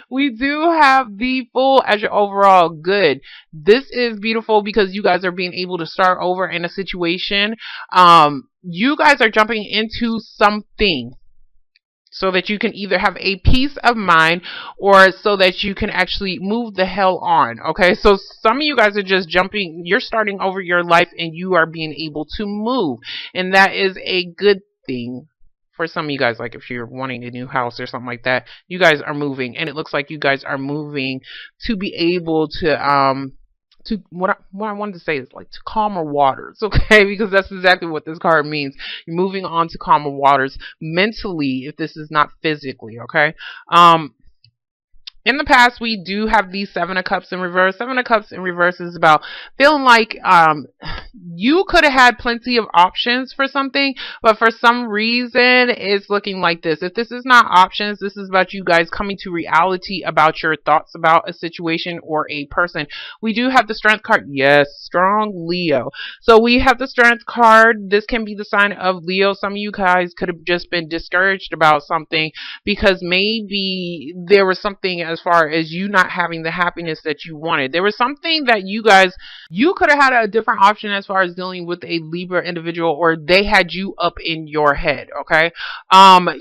We do have the Fool as your overall good. This is beautiful because you guys are being able to start over in a situation. You guys are jumping into something so that you can either have a peace of mind or so that you can actually move the hell on. Okay, so some of you guys are just jumping, you're starting over your life and you are being able to move, and that is a good thing. For some of you guys, like if you're wanting a new house or something like that, you guys are moving, and it looks like you guys are moving to be able to what I wanted to say is like to calmer waters, okay? Because that's exactly what this card means. You're moving on to calmer waters mentally, if this is not physically, okay? In the past, we do have the Seven of Cups in reverse. Seven of Cups in reverse is about feeling like you could have had plenty of options for something, but for some reason, it's looking like this. If this is not options, this is about you guys coming to reality about your thoughts about a situation or a person. We do have the Strength card. Yes, strong Leo. So we have the Strength card. This can be the sign of Leo. Some of you guys could have just been discouraged about something because maybe there was something as far as you not having the happiness that you wanted. There was something that you could have had a different option as far as dealing with a Libra individual, or they had you up in your head, okay?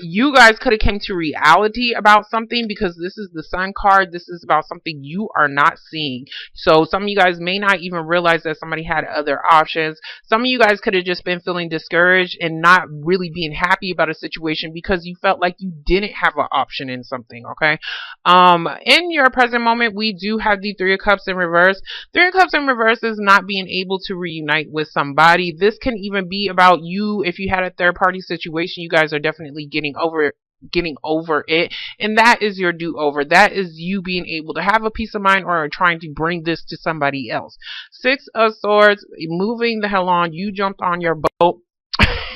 You guys could have came to reality about something because this is the Sun card. This is about something you are not seeing. So some of you guys may not even realize that somebody had other options. Some of you guys could have just been feeling discouraged and not really being happy about a situation because you felt like you didn't have an option in something, okay? In your present moment, we do have the Three of Cups in reverse. Three of Cups in reverse is not being able to reunite with somebody. This can even be about you. If you had a third party situation, you guys are definitely getting over it, and that is your do-over. That is you being able to have a peace of mind or trying to bring this to somebody else. Six of Swords, moving the hell on. You jumped on your boat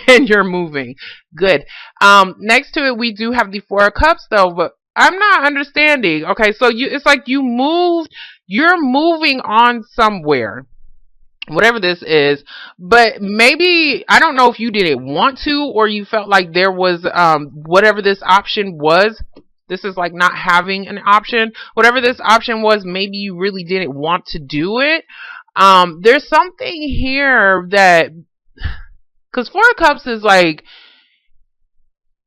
and you're moving. Good. Next to it, we do have the Four of Cups though, but I'm not understanding. Okay, so it's like you're moving on somewhere, whatever this is, but maybe I don't know if you didn't want to or you felt like there was whatever this option was. This is like not having an option. Whatever this option was, maybe you really didn't want to do it. There's something here that, because Four of Cups is like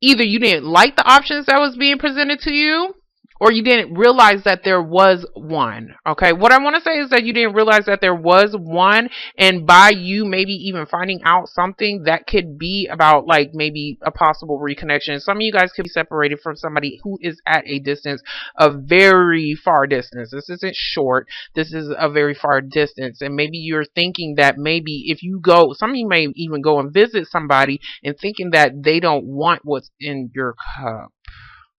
either you didn't like the options that was being presented to you, or you didn't realize that there was one. Okay, what I want to say is that you didn't realize that there was one, and by you maybe even finding out something that could be about like maybe a possible reconnection. Some of you guys could be separated from somebody who is at a distance, a very far distance. This isn't short, this is a very far distance, and maybe you're thinking that maybe if you go, some of you may even go and visit somebody and thinking that they don't want what's in your cup.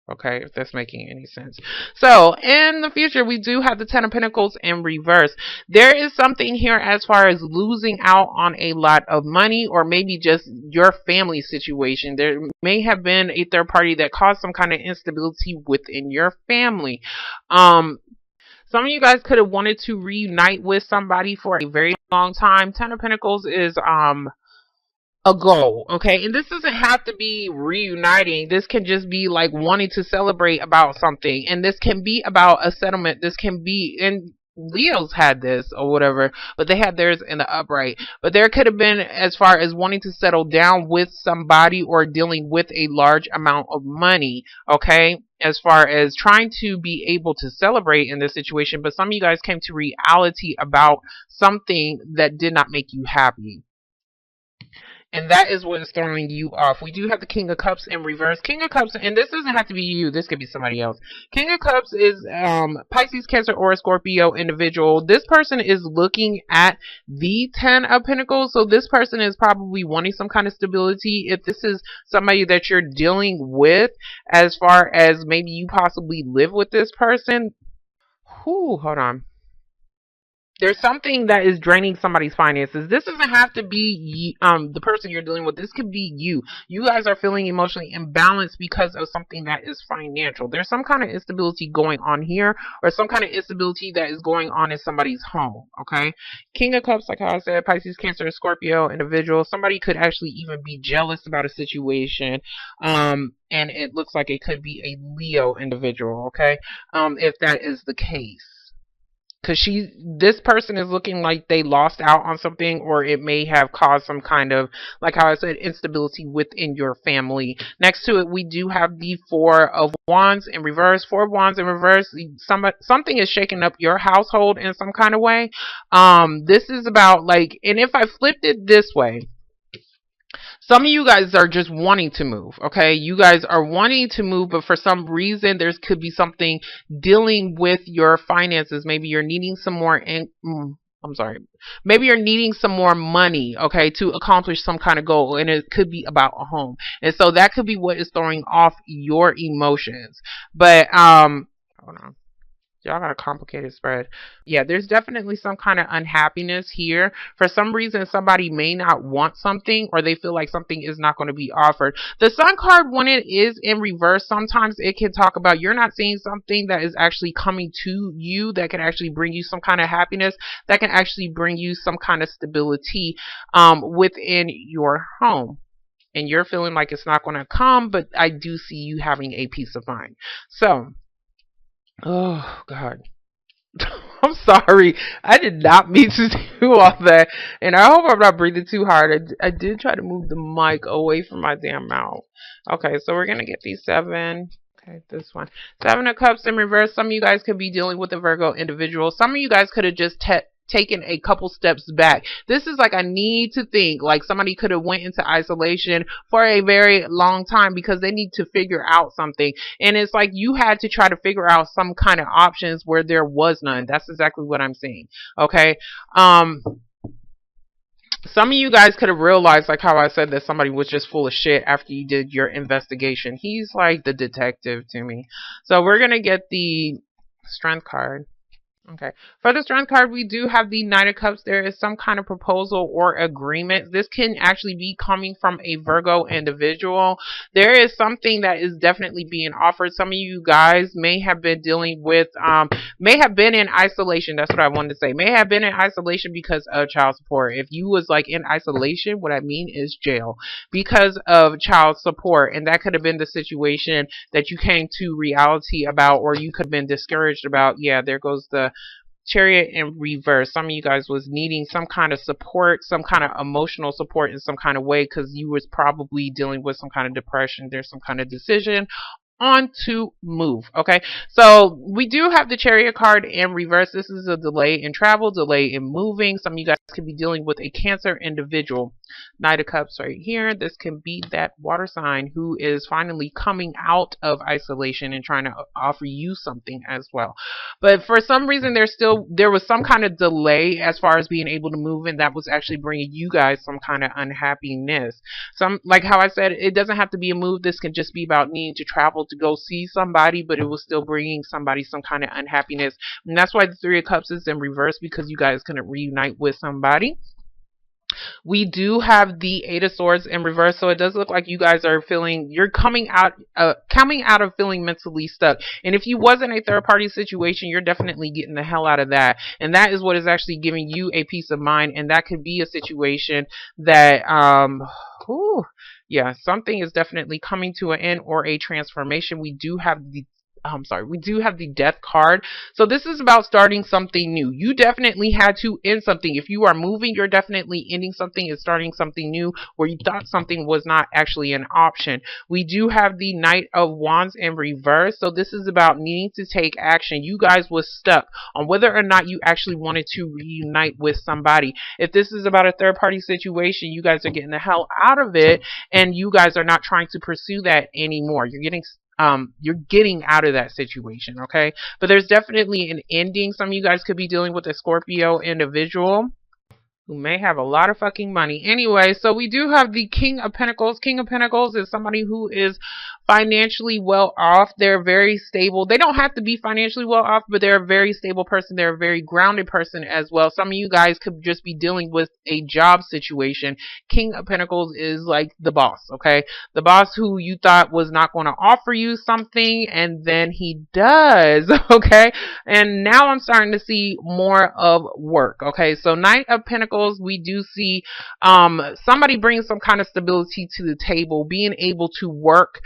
Okay, if that's making any sense. So, in the future, we do have the Ten of Pentacles in reverse. There is something here as far as losing out on a lot of money, or maybe just your family situation. There may have been a third party that caused some kind of instability within your family. Some of you guys could have wanted to reunite with somebody for a very long time. Ten of Pentacles is a goal, okay? And this doesn't have to be reuniting. This can just be like wanting to celebrate about something, and this can be about a settlement. This can be, and Leo's had this or whatever, but they had theirs in the upright. But there could have been as far as wanting to settle down with somebody or dealing with a large amount of money, okay? As far as trying to be able to celebrate in this situation, but some of you guys came to reality about something that did not make you happy. And that is what is throwing you off. We do have the King of Cups in reverse. King of Cups, and this doesn't have to be you. This could be somebody else. King of Cups is Pisces, Cancer, or a Scorpio individual. This person is looking at the Ten of Pentacles. So this person is probably wanting some kind of stability. If this is somebody that you're dealing with, as far as maybe you possibly live with this person. Hold on. There's something that is draining somebody's finances. This doesn't have to be the person you're dealing with. This could be you. You guys are feeling emotionally imbalanced because of something that is financial. There's some kind of instability going on here, or some kind of instability that is going on in somebody's home. Okay, King of Cups, like how I said, Pisces, Cancer, Scorpio individual. Somebody could actually even be jealous about a situation. And it looks like it could be a Leo individual. Okay, if that is the case, because this person is looking like they lost out on something, or it may have caused some kind of, like how I said, instability within your family. Next to it, we do have the Four of Wands in reverse. Four of Wands in reverse. Something is shaking up your household in some kind of way. This is about, like, and if I flipped it this way, some of you guys are just wanting to move, okay? You guys are wanting to move, but for some reason, there could be something dealing with your finances. Maybe you're needing some more I'm sorry. Maybe you're needing some more money, okay, to accomplish some kind of goal, and it could be about a home. And so that could be what is throwing off your emotions. But hold on. Y'all got a complicated spread. Yeah, there's definitely some kind of unhappiness here. For some reason, somebody may not want something, or they feel like something is not going to be offered. The Sun card, when it is in reverse, sometimes it can talk about you're not seeing something that is actually coming to you that can actually bring you some kind of happiness, that can actually bring you some kind of stability within your home. And you're feeling like it's not going to come, but I do see you having a peace of mind. So, oh, God. I'm sorry. I did not mean to do all that. And I hope I'm not breathing too hard. I did try to move the mic away from my damn mouth. Okay, so we're going to get these 7. Okay, this one. 7 of Cups in reverse. Some of you guys could be dealing with a Virgo individual. Some of you guys could have just taken a couple steps back. This is like, I need to think, like somebody could have went into isolation for a very long time because they need to figure out something. And it's like you had to try to figure out some kind of options where there was none. That's exactly what I'm saying. Okay. Some of you guys could have realized, like how I said, that somebody was just full of shit after you did your investigation. He's like the detective to me. So we're going to get the Strength card. Okay. For the Strength card, we do have the Knight of Cups. There is some kind of proposal or agreement. This can actually be coming from a Virgo individual. There is something that is definitely being offered. Some of you guys may have been dealing with, may have been in isolation. That's what I wanted to say. May have been in isolation because of child support. If you was like in isolation, what I mean is jail because of child support. And that could have been the situation that you came to reality about, or you could have been discouraged about. Yeah, there goes the Chariot in reverse. Some of you guys was needing some kind of support, some kind of emotional support in some kind of way, because you was probably dealing with some kind of depression. There's some kind of decision on to move. Okay, so we do have the Chariot card in reverse. This is a delay in travel, delay in moving. Some of you guys could be dealing with a Cancer individual. Knight of Cups right here. This can be that water sign who is finally coming out of isolation and trying to offer you something as well. But for some reason, there was some kind of delay as far as being able to move, and that was actually bringing you guys some kind of unhappiness. Some, like how I said, it doesn't have to be a move. This can just be about needing to travel to go see somebody, but it was still bringing somebody some kind of unhappiness. And that's why the Three of Cups is in reverse, because you guys couldn't reunite with somebody. We do have the Eight of Swords in reverse, so it does look like you guys are feeling, you're coming out of feeling mentally stuck. And if you wasn't a third party situation, you're definitely getting the hell out of that. And that is what is actually giving you a peace of mind. And that could be a situation that yeah, something is definitely coming to an end or a transformation. We do have the Death card. So this is about starting something new. You definitely had to end something. If you are moving, you're definitely ending something and starting something new where you thought something was not actually an option. We do have the Knight of Wands in reverse. So this is about needing to take action. You guys was stuck on whether or not you actually wanted to reunite with somebody. If this is about a third party situation, you guys are getting the hell out of it, and you guys are not trying to pursue that anymore. You're getting out of that situation, okay? But there's definitely an ending. Some of you guys could be dealing with a Scorpio individual who may have a lot of fucking money. Anyway, so we do have the King of Pentacles. King of Pentacles is somebody who is financially well off. They're very stable. They don't have to be financially well off, but they're a very stable person. They're a very grounded person as well. Some of you guys could just be dealing with a job situation. King of Pentacles is like the boss, okay? The boss who you thought was not going to offer you something, and then he does, okay? And now I'm starting to see more of work, okay? So Knight of Pentacles, we do see somebody brings some kind of stability to the table, being able to work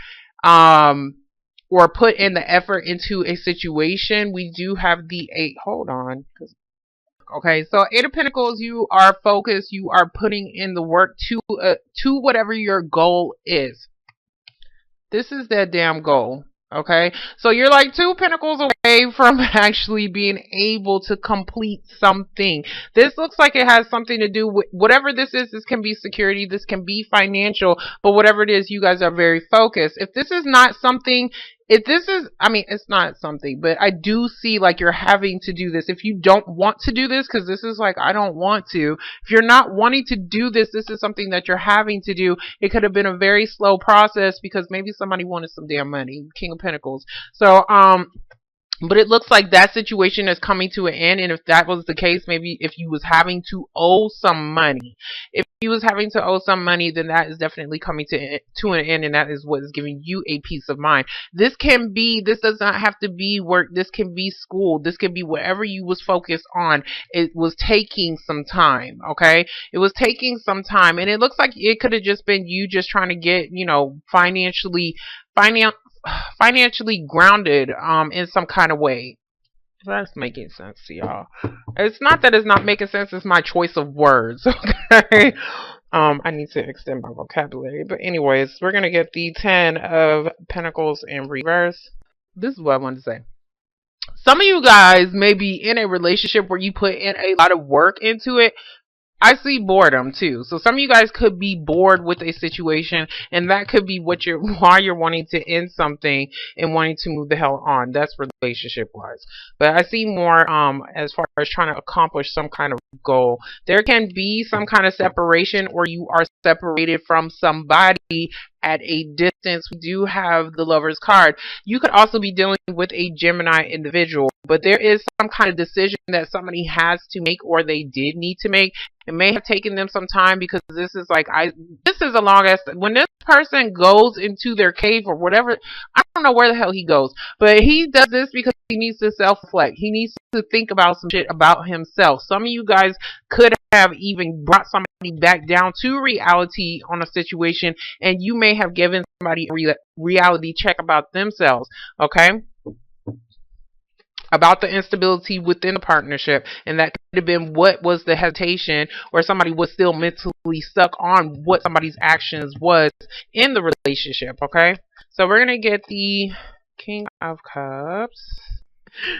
or put in the effort into a situation. We do have the 8. Hold on. Okay, so 8 of Pentacles, you are focused. You are putting in the work to whatever your goal is. This is that damn goal. Okay, so you're like 2 pentacles away from actually being able to complete something. This looks like it has something to do with whatever this is. This can be security, this can be financial, but whatever it is, you guys are very focused. If this is not something, if this is, I mean, it's not something, but I do see like you're having to do this. If you don't want to do this, because this is like, I don't want to. If you're not wanting to do this, this is something that you're having to do. It could have been a very slow process because maybe somebody wanted some damn money. King of Pentacles. So, but it looks like that situation is coming to an end. And if that was the case, maybe if you was having to owe some money, if you was having to owe some money, then that is definitely coming to an end. And that is what is giving you a peace of mind. This can be, this does not have to be work. This can be school. This can be whatever you was focused on. It was taking some time. Okay. It was taking some time. And it looks like it could have just been you just trying to get, you know, financially grounded in some kind of way. If that's making sense to y'all. It's not that it's not making sense, it's my choice of words. Okay. I need to extend my vocabulary. But anyways, we're gonna get the 10 of Pentacles in reverse. This is what I wanted to say. Some of you guys may be in a relationship where you put in a lot of work into it. I see boredom too. So some of you guys could be bored with a situation, and that could be what why you're wanting to end something and wanting to move the hell on. That's relationship wise. But I see more as far as trying to accomplish some kind of goal. There can be some kind of separation, or you are separated from somebody at a distance. We do have the Lover's card. You could also be dealing with a Gemini individual, but there is some kind of decision that somebody has to make, or they did need to make. It may have taken them some time because this is like, this is a long ass, when this person goes into their cave or whatever, I don't know where the hell he goes, but he does this because he needs to self-reflect. He needs to think about some shit about himself. Some of you guys could have even brought somebody back down to reality on a situation, and you may have given somebody a reality check about themselves, okay? About the instability within the partnership, and that could have been what was the hesitation, or somebody was still mentally stuck on what somebody's actions was in the relationship, okay? So we're going to get the King of Cups.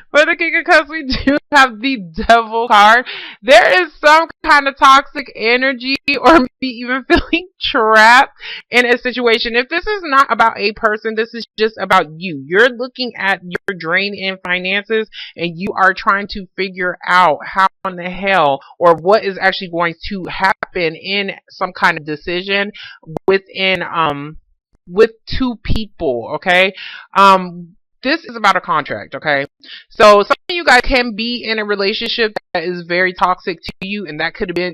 For the King of Cups, we do have the Devil card. There is some kind of toxic energy, or maybe even feeling trapped in a situation. If this is not about a person, this is just about you. You're looking at your drain in finances, and you are trying to figure out how in the hell, or what is actually going to happen in some kind of decision within with 2 people, okay? This is about a contract, okay? So some of you guys can be in a relationship that is very toxic to you, and that could be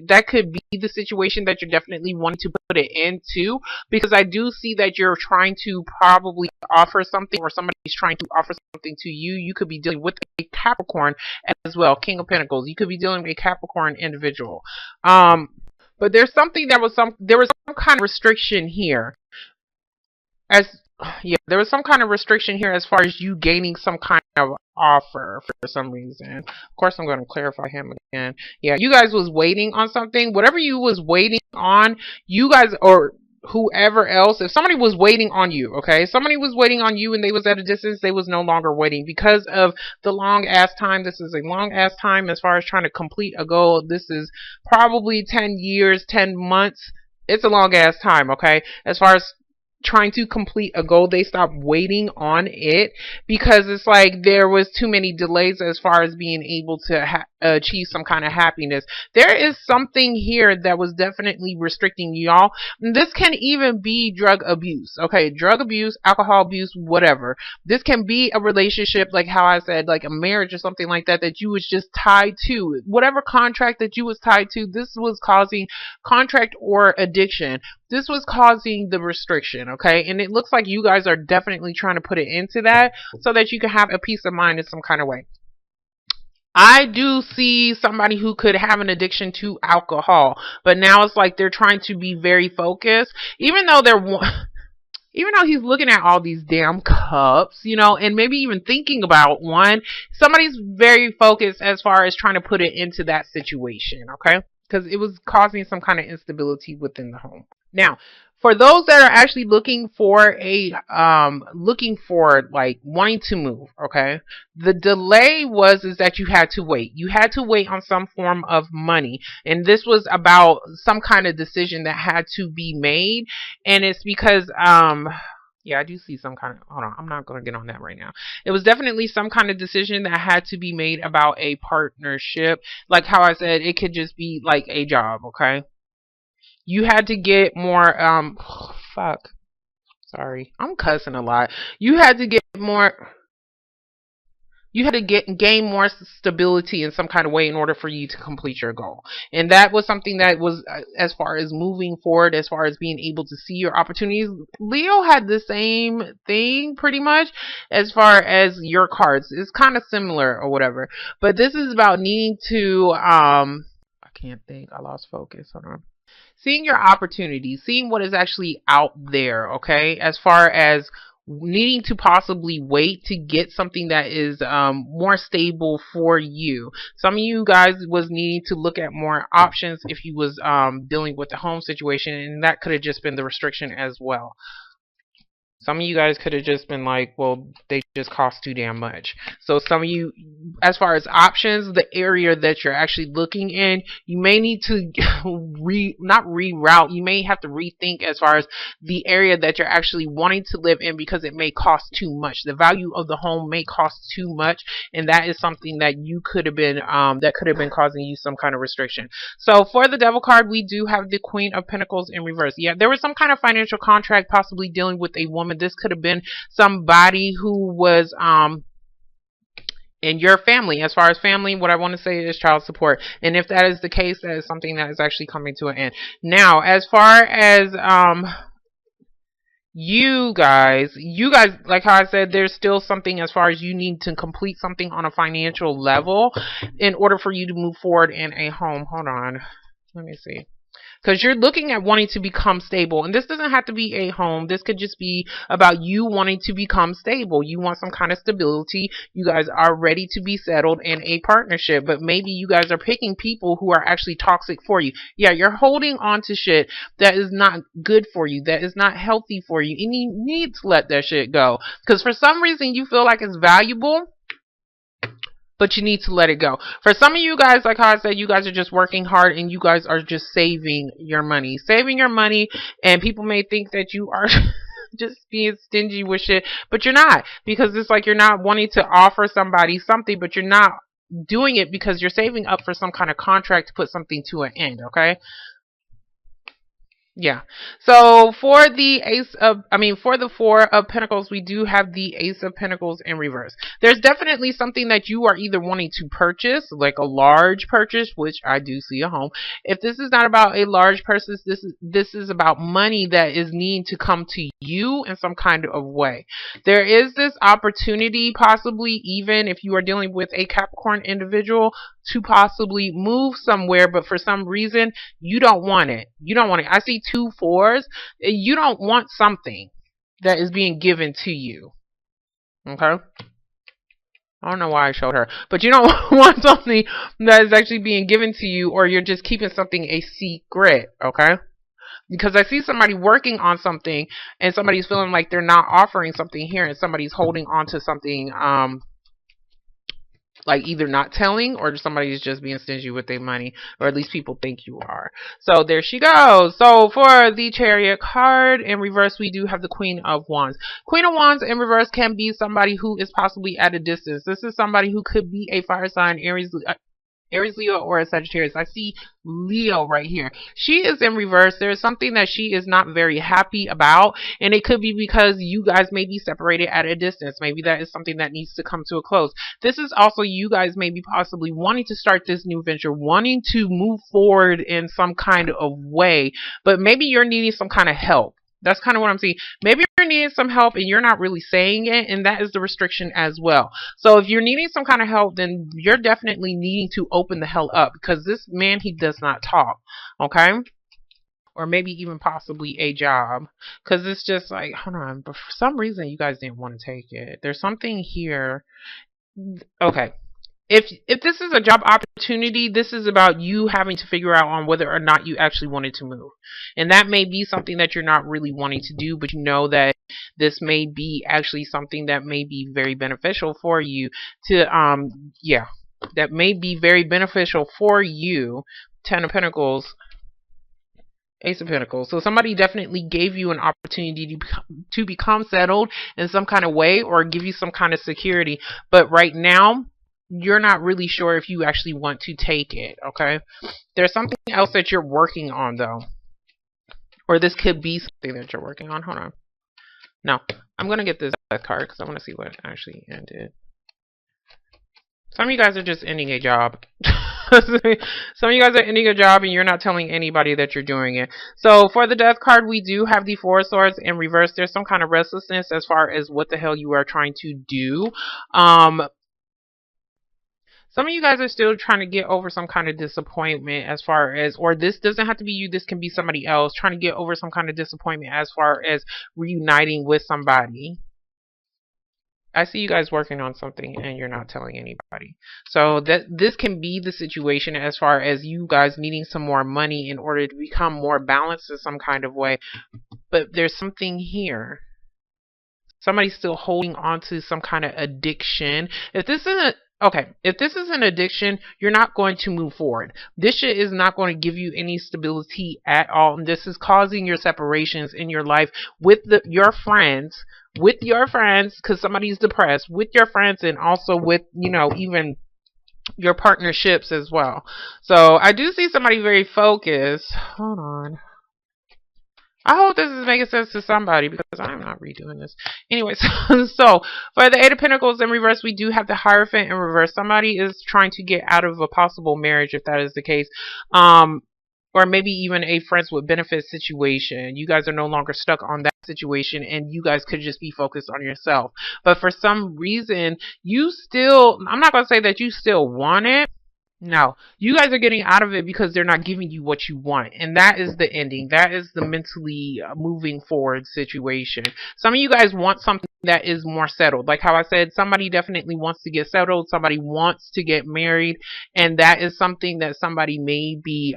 the situation that you're definitely wanting to put it into, because I do see that you're trying to probably offer something, or somebody's trying to offer something to you. You could be dealing with a Capricorn as well, King of Pentacles. You could be dealing with a Capricorn individual. But there was some kind of restriction here. There was some kind of restriction here as far as you gaining some kind of offer for some reason. Of course, I'm going to clarify him again. Yeah, you guys was waiting on something. Whatever you was waiting on, you guys, or whoever else, if somebody was waiting on you, okay? Somebody was waiting on you and they was at a distance, they was no longer waiting because of the long ass time. This is a long ass time as far as trying to complete a goal. This is probably 10 years, 10 months. It's a long ass time, okay? As far as trying to complete a goal, they stopped waiting on it because it's like there was too many delays as far as being able to achieve some kind of happiness. There is something here that was definitely restricting y'all. And this can even be drug abuse. Okay, drug abuse, alcohol abuse, whatever. This can be a relationship, like how I said, like a marriage or something like that, that you was just tied to. Whatever contract that you was tied to, this was causing contract or addiction. This was causing the restriction, okay? And it looks like you guys are definitely trying to put it into that so that you can have a peace of mind in some kind of way. I do see somebody who could have an addiction to alcohol, but now it's like they're trying to be very focused, even though even though he's looking at all these damn cups, you know, and maybe even thinking about one, somebody's very focused as far as trying to put it into that situation, okay? Because it was causing some kind of instability within the home. Now, for those that are actually looking for like wanting to move, okay, the delay is that you had to wait. You had to wait on some form of money, and this was about some kind of decision that had to be made, and it's because yeah, I do see some kind of, hold on, I'm not going to get on that right now. It was definitely some kind of decision that had to be made about a partnership. Like how I said, it could just be like a job, okay? You had to get more, fuck. Sorry. I'm cussing a lot. You had to get more, you had to gain more stability in some kind of way in order for you to complete your goal. And that was something that was, as far as moving forward, as far as being able to see your opportunities. Leo had the same thing pretty much as far as your cards. It's kind of similar or whatever. But this is about needing to, I can't think. I lost focus. Hold on. Seeing your opportunities, seeing what is actually out there, okay, as far as needing to possibly wait to get something that is more stable for you. Some of you guys was needing to look at more options if you was dealing with the home situation, and that could have just been the restriction as well. Some of you guys could have just been like, well, they just cost too damn much. So some of you, as far as options, the area that you're actually looking in, you may need to not reroute. You may have to rethink as far as the area that you're actually wanting to live in, because it may cost too much. The value of the home may cost too much, and that is something that you could have been that could have been causing you some kind of restriction. So for the Devil card, we do have the Queen of Pentacles in reverse. Yeah, there was some kind of financial contract possibly dealing with a woman. This could have been somebody who was in your family. As far as family, what I want to say is child support. And if that is the case, that is something that is actually coming to an end. Now, as far as you guys, like how I said, there's still something as far as you need to complete something on a financial level in order for you to move forward in a home. Hold on. Let me see. Because you're looking at wanting to become stable. And this doesn't have to be a home. This could just be about you wanting to become stable. You want some kind of stability. You guys are ready to be settled in a partnership. But maybe you guys are picking people who are actually toxic for you. Yeah, you're holding on to shit that is not good for you. That is not healthy for you. And you need to let that shit go. Because for some reason you feel like it's valuable, but you need to let it go. For some of you guys, like how I said, you guys are just working hard and you guys are just saving your money. Saving your money, and people may think that you are just being stingy with shit, but you're not. Because it's like you're not wanting to offer somebody something, but you're not doing it because you're saving up for some kind of contract to put something to an end, okay? Yeah. So for the for the Four of Pentacles, we do have the Ace of Pentacles in reverse. There's definitely something that you are either wanting to purchase, like a large purchase, which I do see a home. If this is not about a large purchase, this is about money that is needing to come to you in some kind of way. There is this opportunity, possibly even if you are dealing with a Capricorn individual, to possibly move somewhere, but for some reason you don't want it. You don't want it. I see 2 4s. You don't want something that is being given to you. Okay? I don't know why I showed her, but you don't want something that is actually being given to you, or you're just keeping something a secret. Okay? Because I see somebody working on something and somebody's feeling like they're not offering something here, and somebody's holding on to something like either not telling or somebody's just being stingy with their money, or at least people think you are. So there she goes. So for the Chariot card in reverse, we do have the Queen of Wands. Queen of Wands in reverse can be somebody who is possibly at a distance. This is somebody who could be a fire sign, Aries, Leo, or a Sagittarius. I see Leo right here. She is in reverse. There's something that she is not very happy about, and it could be because you guys may be separated at a distance. Maybe that is something that needs to come to a close. This is also you guys maybe possibly wanting to start this new venture, wanting to move forward in some kind of way, but maybe you're needing some kind of help. That's kind of what I'm seeing. Maybe you're needing some help and you're not really saying it, and that is the restriction as well. So if you're needing some kind of help, then you're definitely needing to open the hell up, because this man, he does not talk, okay? Or maybe even possibly a job, because it's just like, hold on, but for some reason you guys didn't want to take it. There's something here. Okay. If this is a job opportunity, this is about you having to figure out on whether or not you actually wanted to move. And that may be something that you're not really wanting to do, but you know that this may be actually something that may be very beneficial for you to, that may be very beneficial for you. 10 of Pentacles, Ace of Pentacles. So somebody definitely gave you an opportunity to become settled in some kind of way, or give you some kind of security. But right now, you're not really sure if you actually want to take it, okay? There's something else that you're working on, though. Or this could be something that you're working on. Hold on. No, I'm going to get this death card because I want to see what actually ended. Some of you guys are just ending a job. Some of you guys are ending a job and you're not telling anybody that you're doing it. So for the death card, we do have the Four of Swords in reverse. There's some kind of restlessness as far as what the hell you are trying to do. Some of you guys are still trying to get over some kind of disappointment as far as, or this doesn't have to be you, this can be somebody else, trying to get over some kind of disappointment as far as reuniting with somebody. I see you guys working on something and you're not telling anybody. So this can be the situation as far as you guys needing some more money in order to become more balanced in some kind of way. But there's something here. Somebody's still holding on to some kind of addiction. If this is an addiction, you're not going to move forward. This shit is not going to give you any stability at all. And this is causing your separations in your life with your friends, because somebody's depressed, with your friends, and also with, even your partnerships as well. So I do see somebody very focused. Hold on. I hope this is making sense to somebody, because I'm not redoing this. Anyways, so for the Eight of Pentacles in reverse, we do have the Hierophant in reverse. Somebody is trying to get out of a possible marriage, if that is the case. Or maybe even a friends with benefits situation. You guys are no longer stuck on that situation, and you guys could just be focused on yourself. But for some reason, I'm not going to say that you still want it. No, you guys are getting out of it because they're not giving you what you want. And that is the ending. That is the mentally moving forward situation. Some of you guys want something that is more settled. Like how I said, somebody definitely wants to get settled. Somebody wants to get married. And that is something that somebody may be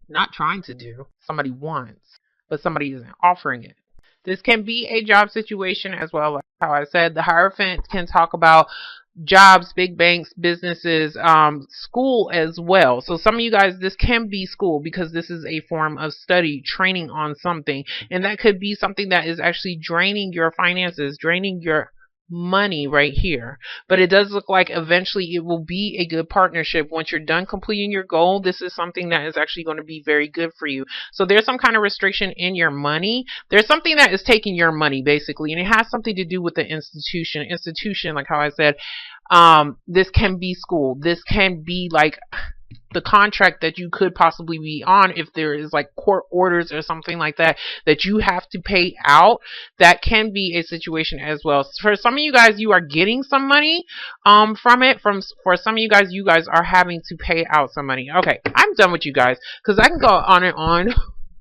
not trying to do. Somebody wants, but somebody isn't offering it. This can be a job situation as well. Like how I said, the Hierophant can talk about jobs, big banks, businesses, school as well. So some of you guys, this can be school, because this is a form of study, training on something. And that could be something that is actually draining your finances, draining your money right here. But it does look like eventually it will be a good partnership. Once you're done completing your goal, this is something that is actually going to be very good for you. So there's some kind of restriction in your money. There's something that is taking your money, basically, and it has something to do with the institution, like how I said. This can be school. This can be like the contract that you could possibly be on, if there is like court orders or something like that that you have to pay out. That can be a situation as well. For some of you guys, you are getting some money from it. For some of you guys are having to pay out some money. Okay, I'm done with you guys, because I can go on and on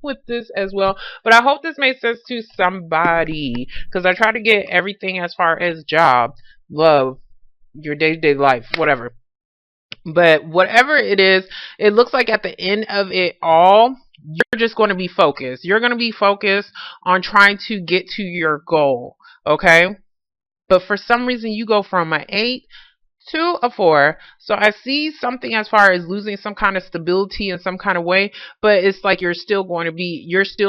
with this as well, but I hope this made sense to somebody, because I try to get everything as far as job, love, your day-to-day life, whatever. But whatever it is, it looks like at the end of it all, you're just going to be focused. You're going to be focused on trying to get to your goal, okay? But for some reason, you go from an 8 Two, a four. So I see something as far as losing some kind of stability in some kind of way, but it's like you're still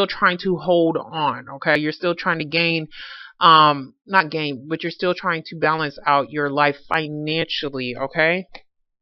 trying to hold on, okay? You're still trying to gain, not gain, but you're still trying to balance out your life financially, okay?